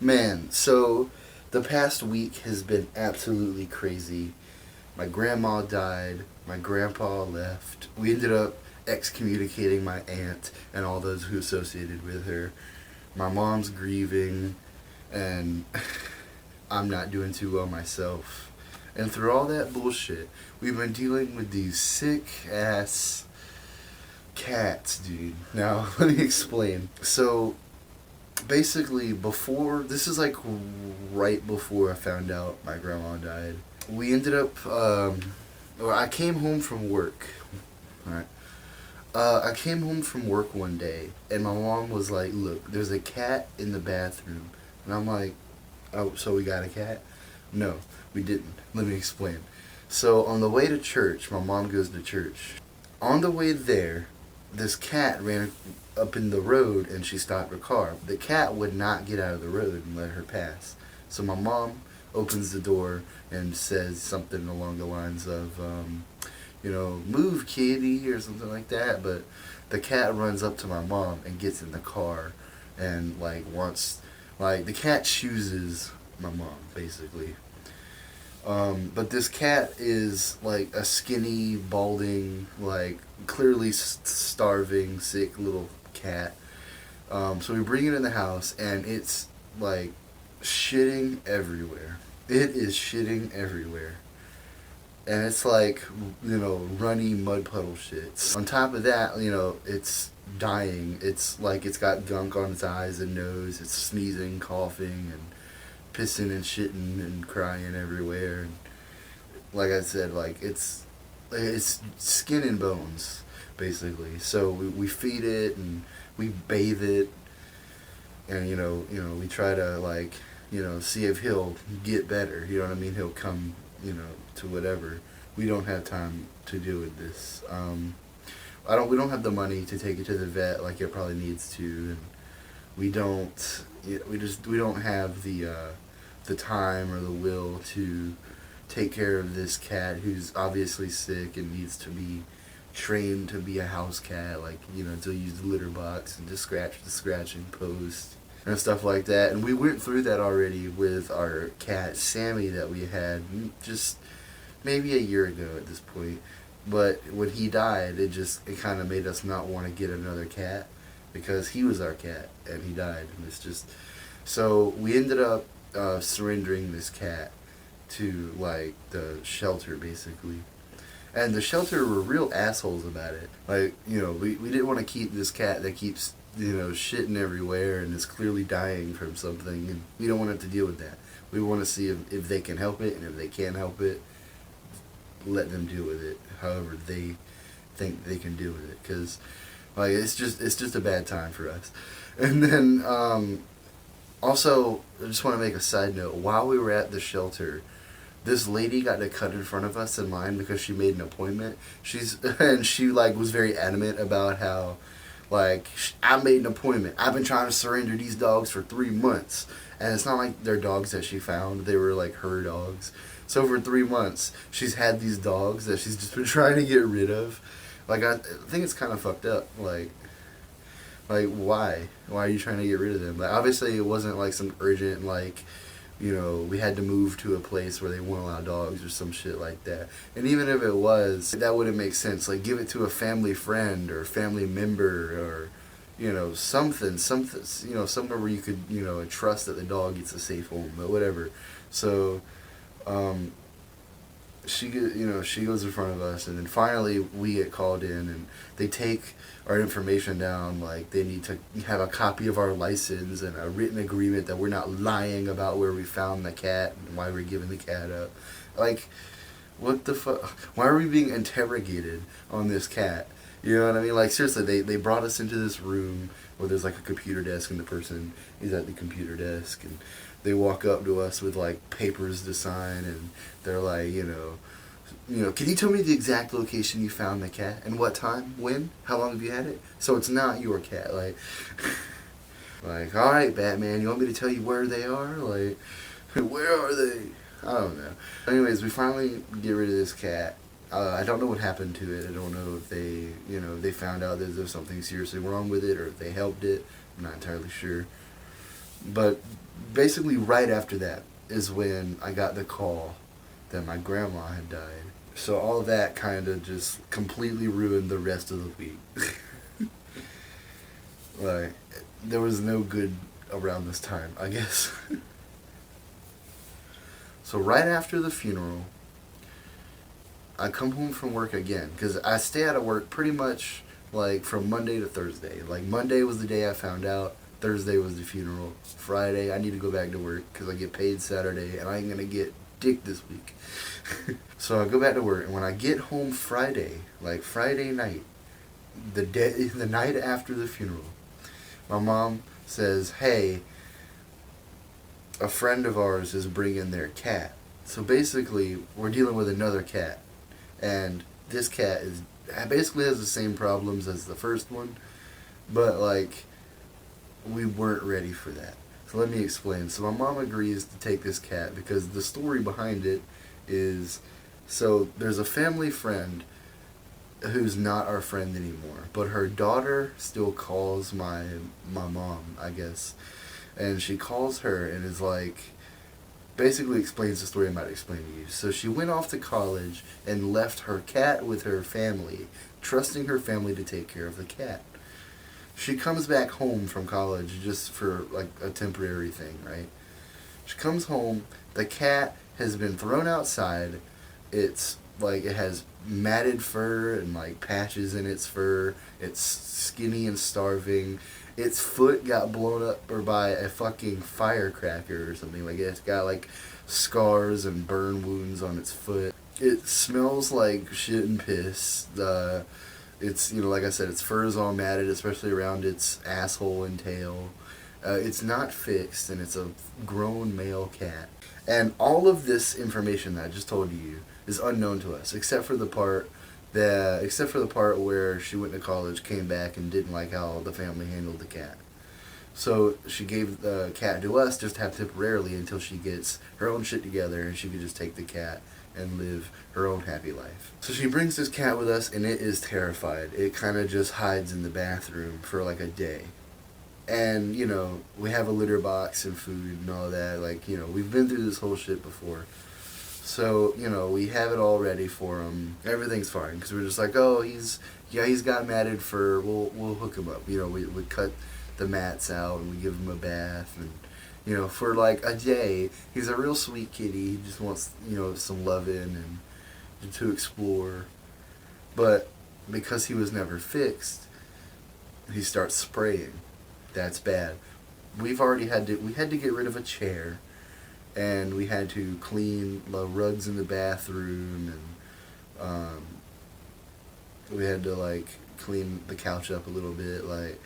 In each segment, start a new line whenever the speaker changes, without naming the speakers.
Man, so the past week has been absolutely crazy. My grandma died, my grandpa left. We ended up excommunicating my aunt and all those who associated with her. My mom's grieving, and I'm not doing too well myself. And through all that bullshit, we've been dealing with these sick ass cats, dude. Now, let me explain. So, basically, before this is like right before I found out my grandma died. We ended up, or I came home from work. Alright. I came home from work one day, and my mom was like, "Look, there's a cat in the bathroom." And I'm like, "Oh, so we got a cat?" No, we didn't. Let me explain. So, on the way to church, my mom goes to church. On the way there, this cat ran up in the road and she stopped her car. The cat would not get out of the road and let her pass. So my mom opens the door and says something along the lines of, "Move, kitty," or something like that. But the cat runs up to my mom and gets in the car and, the cat chooses my mom, basically. But this cat is like a skinny, balding, like clearly starving, sick little cat. So we bring it in the house, and it's like shitting everywhere. It is shitting everywhere. And it's like, runny mud puddle shits. On top of that, it's dying. It's like it's got gunk on its eyes and nose. It's sneezing, coughing, and pissing and shitting and crying everywhere. And like I said, it's skin and bones, basically. So we feed it and we bathe it, and we try to see if he'll get better. You know what I mean? He'll come, to whatever. We don't have time to deal with this. We don't have the money to take it to the vet like it probably needs to, and we don't have the time or the will to take care of this cat who's obviously sick and needs to be trained to be a house cat, to use the litter box and to scratch the scratching post and stuff like that. And we went through that already with our cat Sammy that we had just maybe a year ago at this point. But when he died, it kind of made us not want to get another cat because he was our cat and he died. And it's just, so we ended up surrendering this cat to the shelter, basically. And the shelter were real assholes about it. We didn't want to keep this cat that keeps shitting everywhere and is clearly dying from something, and we don't want it to deal with that. We want to see if they can help it, and if they can't help it, let them deal with it however they think they can deal with it, because it's just a bad time for us. And then also, I just want to make a side note. While we were at the shelter, this lady got to cut in front of us in line because she made an appointment. She was very adamant about how, I made an appointment. I've been trying to surrender these dogs for 3 months. And it's not like they're dogs that she found. They were her dogs. So for 3 months, she's had these dogs that she's just been trying to get rid of. I think it's kind of fucked up. Why? Why are you trying to get rid of them? Obviously it wasn't some urgent, we had to move to a place where they won't allow dogs or some shit like that. And even if it was, that wouldn't make sense. Give it to a family friend or family member or, something, somewhere where you could, trust that the dog gets a safe home, but whatever. So, she goes in front of us, and then finally we get called in, and they take our information down. They need to have a copy of our license and a written agreement that we're not lying about where we found the cat and why we're giving the cat up. What the fuck? Why are we being interrogated on this cat? You know what I mean? Seriously, they brought us into this room where there's a computer desk, and the person is at the computer desk, and they walk up to us with papers to sign, and they're can you tell me the exact location you found the cat and what time, when, how long have you had it? So it's not your cat, all right, Batman, you want me to tell you where they are? Where are they? I don't know. Anyways, we finally get rid of this cat. I don't know what happened to it. I don't know if they found out that there's something seriously wrong with it or if they helped it. I'm not entirely sure. But basically, right after that is when I got the call that my grandma had died. So all that kind of just completely ruined the rest of the week. Like, there was no good around this time, I guess. So right after the funeral, I come home from work again because I stay out of work pretty much like from Monday to Thursday. Like Monday was the day I found out. Thursday was the funeral. Friday I need to go back to work because I get paid Saturday and I ain't gonna get dick this week. So I go back to work, and when I get home Friday, like Friday night, the night after the funeral, my mom says, "Hey, a friend of ours is bringing their cat." So basically, we're dealing with another cat, and this cat is basically has the same problems as the first one, but like we weren't ready for that. So let me explain. So my mom agrees to take this cat because the story behind it is, so there's a family friend who's not our friend anymore, but her daughter still calls my mom, I guess, and she calls her and is like, basically explains the story I'm about to explain to you. So she went off to college and left her cat with her family, trusting her family to take care of the cat. She comes back home from college just for like a temporary thing, right? She comes home, the cat has been thrown outside. It's like it has matted fur and like patches in its fur. It's skinny and starving. Its foot got blown up or by a fucking firecracker or something. Like it's got like scars and burn wounds on its foot. It smells like shit and piss. It's, you know, like I said, its fur is all matted, especially around its asshole and tail. It's not fixed, and it's a grown male cat. And all of this information that I just told you is unknown to us, except for the part where she went to college, came back, and didn't like how the family handled the cat. So she gave the cat to us just to have temporarily until she gets her own shit together and she could just take the cat and live her own happy life. So she brings this cat with us, and it is terrified. It kind of just hides in the bathroom for like a day. And, you know, we have a litter box and food and all that. Like, you know, we've been through this whole shit before. So, you know, we have it all ready for him. Everything's fine. Because we're just like, oh, he's got matted fur. We'll hook him up. You know, we cut the mats out and we give him a bath. And, you know, for like a day, he's a real sweet kitty. He just wants, you know, some loving and to explore. But because he was never fixed, he starts spraying. That's bad. We had to get rid of a chair, and we had to clean the rugs in the bathroom, and we had to like clean the couch up a little bit. Like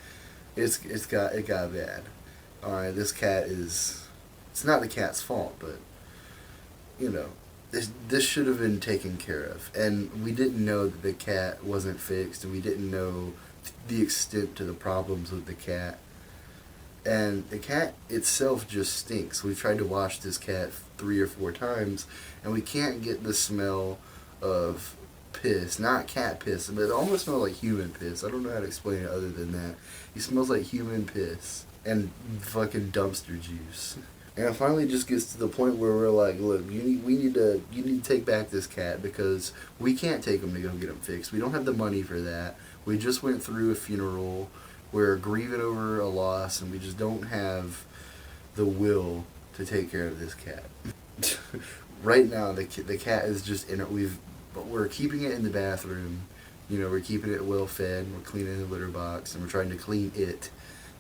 it got bad. All right, this cat it's not the cat's fault, but you know, this should have been taken care of, and we didn't know that the cat wasn't fixed, and we didn't know the extent to the problems with the cat. And the cat itself just stinks. We've tried to wash this cat 3 or 4 times, and we can't get the smell of piss. Not cat piss, but it almost smells like human piss. I don't know how to explain it other than that. He smells like human piss and fucking dumpster juice. And it finally just gets to the point where we're like, look, you need to take back this cat because we can't take him to go get him fixed. We don't have the money for that. We just went through a funeral. We're grieving over a loss, and we just don't have the will to take care of this cat. Right now, the cat is just in it. We're keeping it in the bathroom. You know, we're keeping it well fed. We're cleaning the litter box, and we're trying to clean it,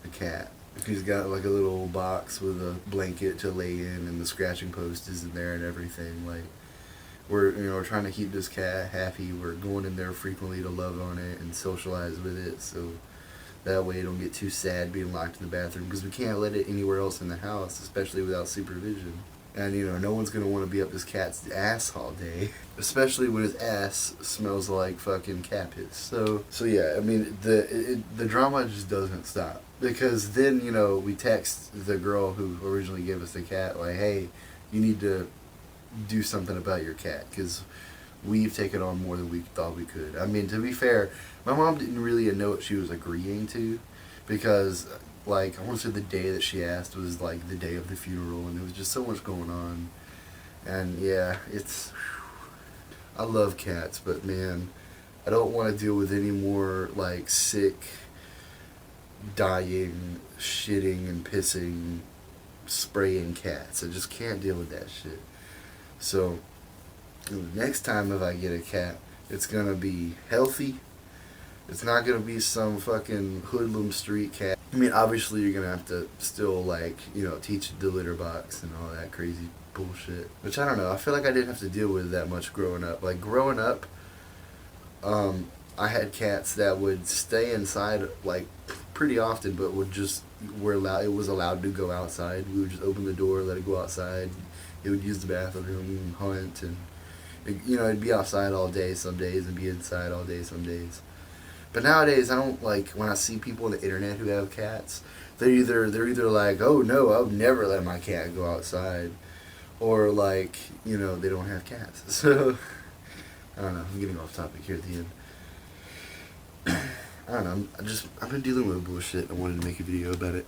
the cat. He's got like a little box with a blanket to lay in, and the scratching post is in there and everything. Like we're trying to keep this cat happy. We're going in there frequently to love on it and socialize with it, so that way it don't get too sad being locked in the bathroom, because we can't let it anywhere else in the house, especially without supervision. And, you know, no one's going to want to be up this cat's ass all day, especially when his ass smells like fucking cat piss. So yeah, I mean, the drama just doesn't stop. Because then, you know, we text the girl who originally gave us the cat, like, hey, you need to do something about your cat, because we've taken on more than we thought we could. I mean, to be fair, my mom didn't really know what she was agreeing to, because like, I want to say the day that she asked was like the day of the funeral, and there was just so much going on. And yeah, I love cats, but man, I don't want to deal with any more like sick, dying, shitting and pissing, spraying cats. I just can't deal with that shit. So, next time if I get a cat, it's gonna be healthy. It's not gonna be some fucking hoodlum street cat. I mean, obviously you're gonna have to still like, teach the litter box and all that crazy bullshit. Which I don't know. I feel like I didn't have to deal with that much growing up. Like growing up, I had cats that would stay inside like pretty often, but it was allowed to go outside. We would just open the door, let it go outside. It would use the bathroom, hunt, and it'd be outside all day some days and be inside all day some days. But nowadays, I don't like when I see people on the internet who have cats. They're either like, oh no, I would never let my cat go outside, or like they don't have cats. So I don't know. I'm getting off topic here at the end. I don't know. I've been dealing with bullshit. I wanted to make a video about it.